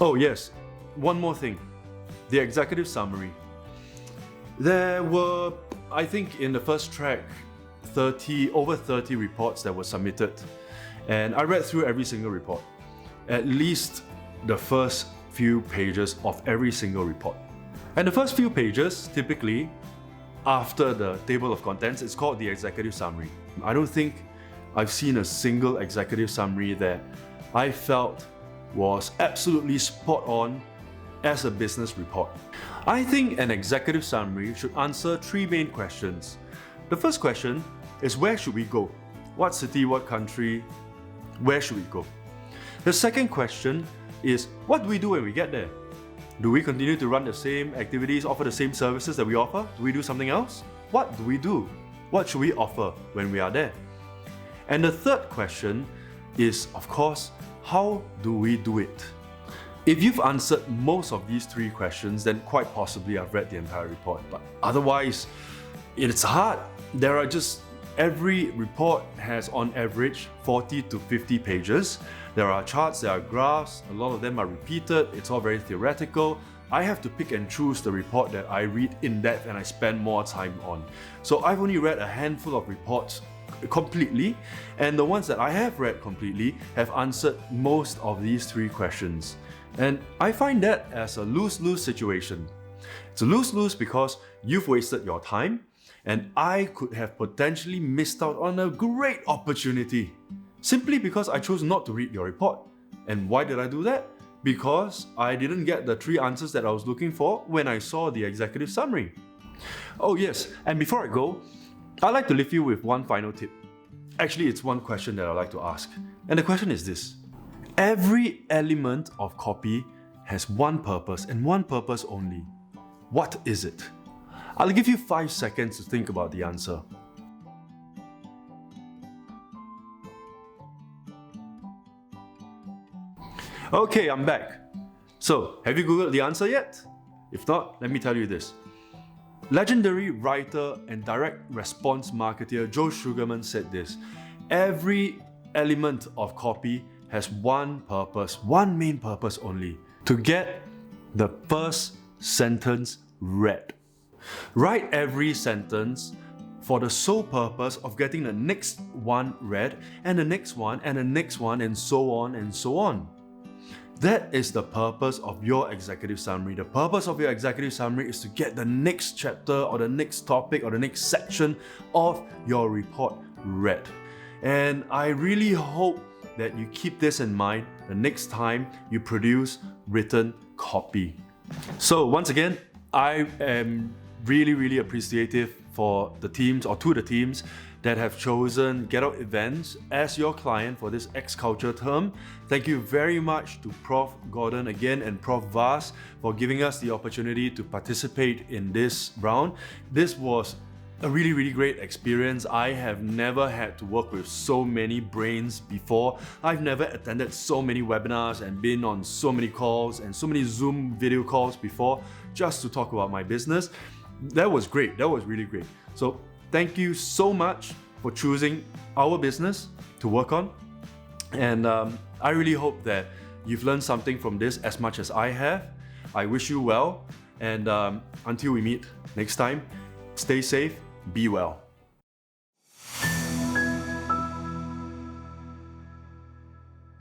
Oh yes, one more thing. The executive summary. There were, I think in the first track, over 30 reports that were submitted. And I read through every single report. At least the first few pages of every single report. And the first few pages, typically, after the table of contents, it's called the executive summary. I don't think I've seen a single executive summary that I felt was absolutely spot on as a business report. I think an executive summary should answer three main questions. The first question is, where should we go? What city, what country, where should we go? The second question is, what do we do when we get there? Do we continue to run the same activities, offer the same services that we offer? Do we do something else? What do we do? What should we offer when we are there? And the third question is, of course, how do we do it? If you've answered most of these three questions, then quite possibly I've read the entire report. But otherwise, it's hard. Every report has on average 40 to 50 pages. There are charts, there are graphs, a lot of them are repeated, it's all very theoretical. I have to pick and choose the report that I read in depth and I spend more time on. So I've only read a handful of reports completely, and the ones that I have read completely have answered most of these three questions. And I find that as a lose-lose situation. It's a lose-lose because you've wasted your time, and I could have potentially missed out on a great opportunity simply because I chose not to read your report. And why did I do that? Because I didn't get the three answers that I was looking for when I saw the executive summary. Oh yes, and before I go, I'd like to leave you with one final tip. Actually, it's one question that I'd like to ask. And the question is this: every element of copy has one purpose and one purpose only. What is it? I'll give you 5 seconds to think about the answer. Okay, I'm back. So, have you Googled the answer yet? If not, let me tell you this. Legendary writer and direct response marketer Joe Sugarman said this: every element of copy has one purpose, one main purpose only: to get the first sentence read. Write every sentence for the sole purpose of getting the next one read, and the next one, and the next one, and so on and so on. That is the purpose of your executive summary. The purpose of your executive summary is to get the next chapter or the next topic or the next section of your report read. And I really hope that you keep this in mind the next time you produce written copy. So once again, I am really appreciative for the teams, or to the teams, that have chosen Get Out Events as your client for this X-Culture term. Thank you very much to Prof. Gordon again and Prof. Vas for giving us the opportunity to participate in this round. This was a really great experience. I have never had to work with so many brains before. I've never attended so many webinars and been on so many calls and so many Zoom video calls before just to talk about my business. That was great. That was really great. So thank you so much for choosing our business to work on. And I really hope that you've learned something from this as much as I have. I wish you well. And until we meet next time, stay safe, be well.